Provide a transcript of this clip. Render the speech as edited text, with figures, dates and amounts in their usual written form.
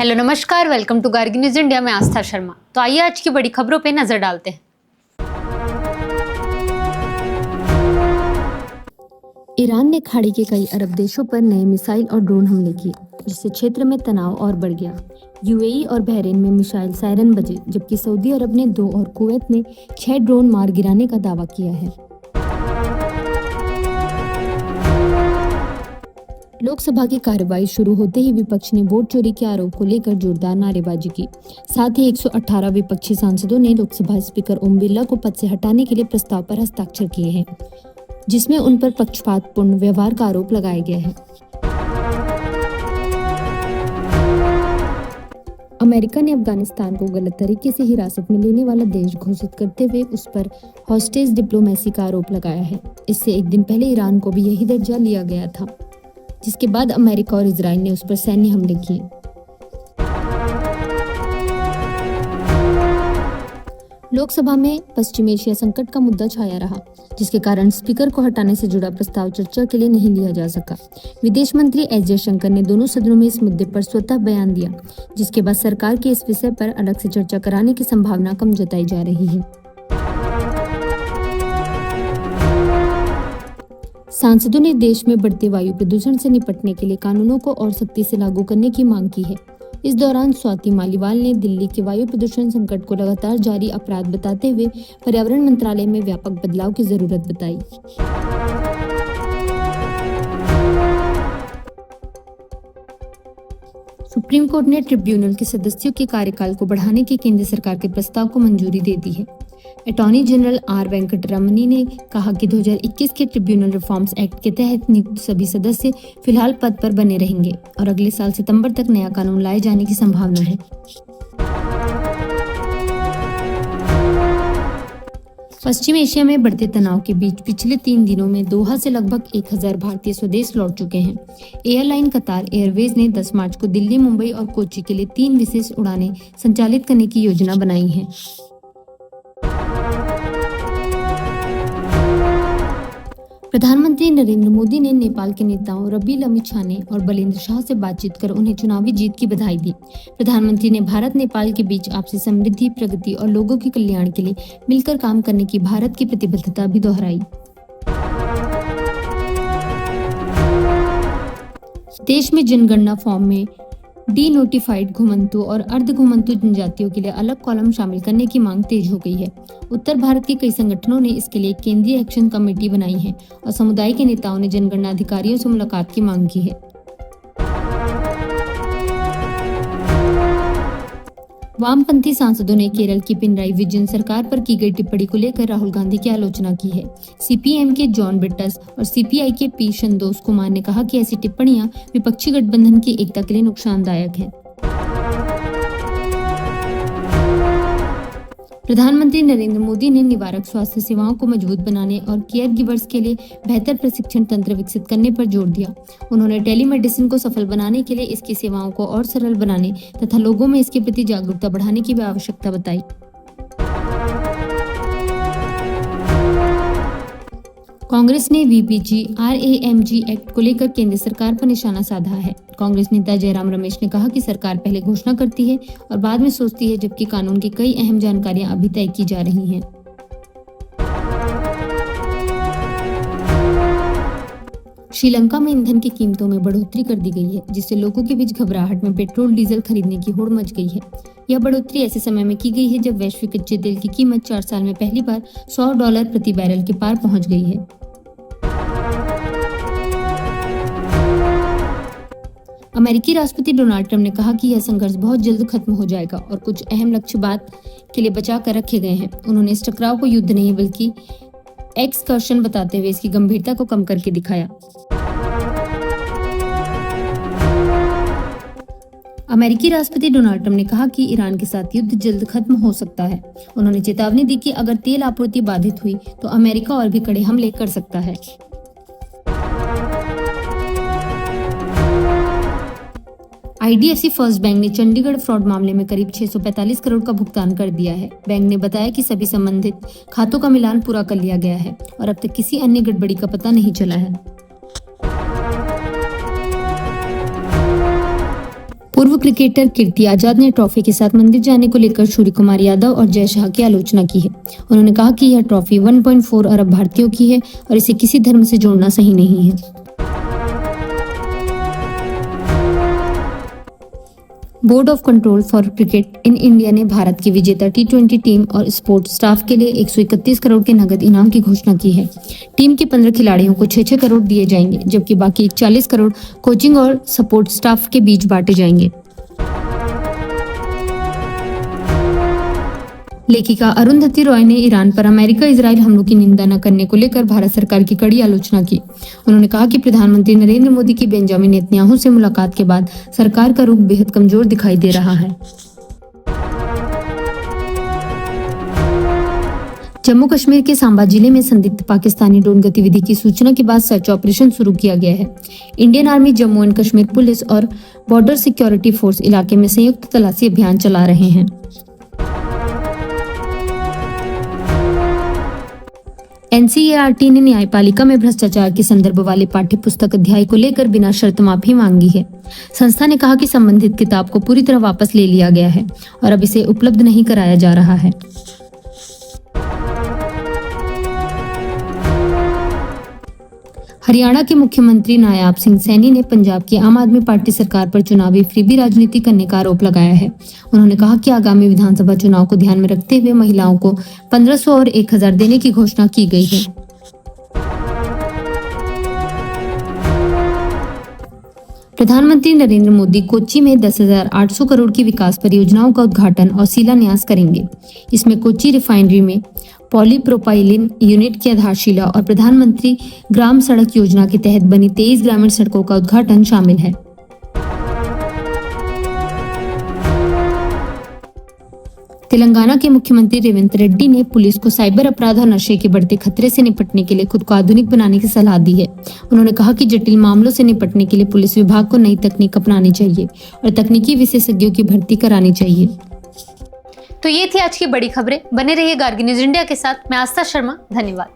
Hello नमस्कार, welcome to Gargi news India में आस्था शर्मा। तो आइए आज की बड़ी खबरों पे नजर डालते हैं। ईरान ने खाड़ी के कई अरब देशों पर नए मिसाइल और ड्रोन हमले किए, जिससे क्षेत्र में तनाव और बढ़ गया। यूएई और बहरीन में मिसाइल सायरन बजे, जबकि सऊदी अरब ने 2 और कुवैत ने 6 ड्रोन मार गिराने का दावा किया है। लोकसभा की कार्रवाई शुरू होते ही विपक्ष ने वोट चोरी के आरोप को लेकर जोरदार नारेबाजी की। साथ ही 118 विपक्षी सांसदों ने लोकसभा स्पीकर ओम बिरला को पद से हटाने के लिए प्रस्ताव पर हस्ताक्षर किए हैं, जिसमें उन पर पक्षपातपूर्ण व्यवहार का आरोप लगाया गया है। अमेरिका ने अफगानिस्तान को गलत तरीके से हिरासत में लेने वाला देश घोषित करते हुए उस पर हॉस्टेज डिप्लोमेसी का आरोप लगाया है। इससे एक दिन पहले ईरान को भी यही दर्जा लिया गया था, जिसके बाद अमेरिका और इजराइल ने उस पर सैन्य हमले किए। लोकसभा में पश्चिम एशिया संकट का मुद्दा छाया रहा, जिसके कारण स्पीकर को हटाने से जुड़ा प्रस्ताव चर्चा के लिए नहीं लिया जा सका। विदेश मंत्री एस जयशंकर ने दोनों सदनों में इस मुद्दे पर स्वतः बयान दिया, जिसके बाद सरकार की इस विषय पर अलग से चर्चा कराने की संभावना कम जताई जा रही है। सांसदों ने देश में बढ़ते वायु प्रदूषण से निपटने के लिए कानूनों को और सख्ती से लागू करने की मांग की है। इस दौरान स्वाति मालीवाल ने दिल्ली के वायु प्रदूषण संकट को लगातार जारी अपराध बताते हुए पर्यावरण मंत्रालय में व्यापक बदलाव की जरूरत बताई। सुप्रीम कोर्ट ने ट्रिब्यूनल के सदस्यों के कार्यकाल को बढ़ाने के केंद्र सरकार के प्रस्ताव को मंजूरी दे दी है। अटॉर्नी जनरल आर वेंकटरमणी ने कहा कि 2021 के ट्रिब्यूनल रिफॉर्म्स एक्ट के तहत नियुक्त सभी सदस्य फिलहाल पद पर बने रहेंगे और अगले साल सितंबर तक नया कानून लाए जाने की संभावना है। पश्चिम एशिया में बढ़ते तनाव के बीच पिछले 3 दिनों में दोहा से लगभग 1000 भारतीय स्वदेश लौट चुके हैं। एयरलाइन कतार एयरवेज ने 10 मार्च को दिल्ली, मुंबई और कोच्चि के लिए 3 विशेष उड़ानें संचालित करने की योजना बनाई है। प्रधानमंत्री नरेंद्र मोदी ने नेपाल के नेताओं रबी लमिछाने और बलेंद्र शाह से बातचीत कर उन्हें चुनावी जीत की बधाई दी। प्रधानमंत्री ने भारत नेपाल के बीच आपसी समृद्धि, प्रगति और लोगों के कल्याण के लिए मिलकर काम करने की भारत की प्रतिबद्धता भी दोहराई। देश में जनगणना फॉर्म में डी-नोटिफाइड घुमंतु और अर्ध घुमंतु जनजातियों के लिए अलग कॉलम शामिल करने की मांग तेज हो गई है। उत्तर भारत के कई संगठनों ने इसके लिए केंद्रीय एक्शन कमेटी बनाई है और समुदाय के नेताओं ने जनगणना अधिकारियों से मुलाकात की मांग की है। वामपंथी सांसदों ने केरल की पिनराई विजयन सरकार पर की गई टिप्पणी को लेकर राहुल गांधी की आलोचना की है। सीपीएम के जॉन ब्रिटस और सीपीआई के पी संतोष कुमार ने कहा कि ऐसी टिप्पणियां विपक्षी गठबंधन की एकता के लिए नुकसानदायक हैं। प्रधानमंत्री नरेंद्र मोदी ने निवारक स्वास्थ्य सेवाओं को मजबूत बनाने और केयर गिवर्स के लिए बेहतर प्रशिक्षण तंत्र विकसित करने पर जोर दिया। उन्होंने टेलीमेडिसिन को सफल बनाने के लिए इसकी सेवाओं को और सरल बनाने तथा लोगों में इसके प्रति जागरूकता बढ़ाने की भी आवश्यकता बताई। कांग्रेस ने वीपीजी-आरएएमजी एक्ट को लेकर केंद्र सरकार पर निशाना साधा है। कांग्रेस नेता जयराम रमेश ने कहा कि सरकार पहले घोषणा करती है और बाद में सोचती है, जबकि कानून की कई अहम जानकारियां अभी तय की जा रही हैं। श्रीलंका में ईंधन की कीमतों में बढ़ोतरी कर दी गई है, जिससे लोगों के बीच घबराहट में पेट्रोल डीजल खरीदने की होड़ मच गई है। यह बढ़ोतरी ऐसे समय में की गई है जब वैश्विक कच्चे तेल की कीमत 4 साल में पहली बार $100 प्रति बैरल के पार पहुंच गई है। अमेरिकी राष्ट्रपति डोनाल्ड ट्रंप ने कहा कि यह संघर्ष बहुत जल्द खत्म हो जाएगा और कुछ अहम लक्ष्य बात के लिए बचा कर रखे गए हैं। उन्होंने इस टकराव को युद्ध नहीं बल्कि एक्सकर्शन बताते हुए इसकी गंभीरता को कम करके दिखाया। अमेरिकी राष्ट्रपति डोनाल्ड ट्रंप ने कहा कि ईरान के साथ युद्ध जल्द खत्म हो सकता है। उन्होंने चेतावनी दी कि अगर तेल आपूर्ति बाधित हुई तो अमेरिका और भी कड़े हमले कर सकता है। आईडीएफसी फर्स्ट बैंक ने चंडीगढ़ फ्रॉड मामले में करीब 645 करोड़ का भुगतान कर दिया है। बैंक ने बताया कि सभी संबंधित खातों का मिलान पूरा कर लिया गया है और अब तक किसी अन्य गड़बड़ी का पता नहीं चला है। पूर्व क्रिकेटर कीर्ति आजाद ने ट्रॉफी के साथ मंदिर जाने को लेकर सूर्य कुमार यादव और जय शाह की आलोचना की है। उन्होंने कहा कि यह ट्रॉफी 1.4 अरब भारतीयों की है और इसे किसी धर्म से जोड़ना सही नहीं है। Board of control for cricket in India ने भारत की विजेता T20 टीम और स्पोर्ट्स स्टाफ के लिए 131 करोड़ के नगद इनाम की घोषणा की है। टीम के 15 खिलाड़ियों को 6-6 करोड़ दिए जाएंगे, जबकि बाकी 40 करोड़ कोचिंग और सपोर्ट स्टाफ के बीच बांटे जाएंगे। लेखिका अरुंधति रॉय ने ईरान पर अमेरिका इजराइल हमलों की निंदा न करने को लेकर भारत सरकार की कड़ी आलोचना की। उन्होंने कहा कि प्रधानमंत्री नरेंद्र मोदी की बेंजामिन नेतन्याहू से मुलाकात के बाद सरकार का रुख बेहद कमजोर दिखाई दे रहा है। जम्मू कश्मीर के सांबा जिले में संदिग्ध पाकिस्तानी ड्रोन गतिविधि की सूचना के बाद सर्च ऑपरेशन शुरू किया गया है। Indian army, Jammu and Kashmir police और बॉर्डर सिक्योरिटी फोर्स इलाके में संयुक्त तलाशी अभियान चला रहे हैं। NCERT ने न्यायपालिका में भ्रष्टाचार के संदर्भ वाले पाठ्य पुस्तक अध्याय को लेकर बिना शर्त माफी मांगी है। संस्था ने कहा कि संबंधित किताब को पूरी तरह वापस ले लिया गया है और अब इसे उपलब्ध नहीं कराया जा रहा है। हरियाणा के मुख्यमंत्री नायाब सिंह सैनी ने पंजाब की आम आदमी पार्टी सरकार पर चुनावी फ्रीबी राजनीति करने का आरोप लगाया है। उन्होंने कहा कि आगामी विधानसभा चुनाव को ध्यान में रखते हुए महिलाओं को 1500 और 1000 देने की घोषणा की गई है। प्रधानमंत्री नरेंद्र मोदी कोच्चि में 10,800 करोड़ की विकास परियोजनाओं का उद्घाटन और शिलान्यास करेंगे। इसमें कोच्चि रिफाइनरी में पॉलीप्रोपाइलिन यूनिट की आधारशिला और प्रधानमंत्री ग्राम सड़क योजना के तहत बनी 23 ग्रामीण सड़कों का उद्घाटन शामिल है। तेलंगाना के मुख्यमंत्री रेवंत रेड्डी ने पुलिस को साइबर अपराध और नशे के बढ़ते खतरे से निपटने के लिए खुद को आधुनिक बनाने की सलाह दी है। उन्होंने कहा कि जटिल मामलों से निपटने के लिए पुलिस विभाग को नई तकनीक अपनानी चाहिए और तकनीकी विशेषज्ञों की भर्ती करानी चाहिए। तो ये थी आज की बड़ी खबरें। बने रहिए गार्गी न्यूज इंडिया के साथ। मैं आस्था शर्मा, धन्यवाद।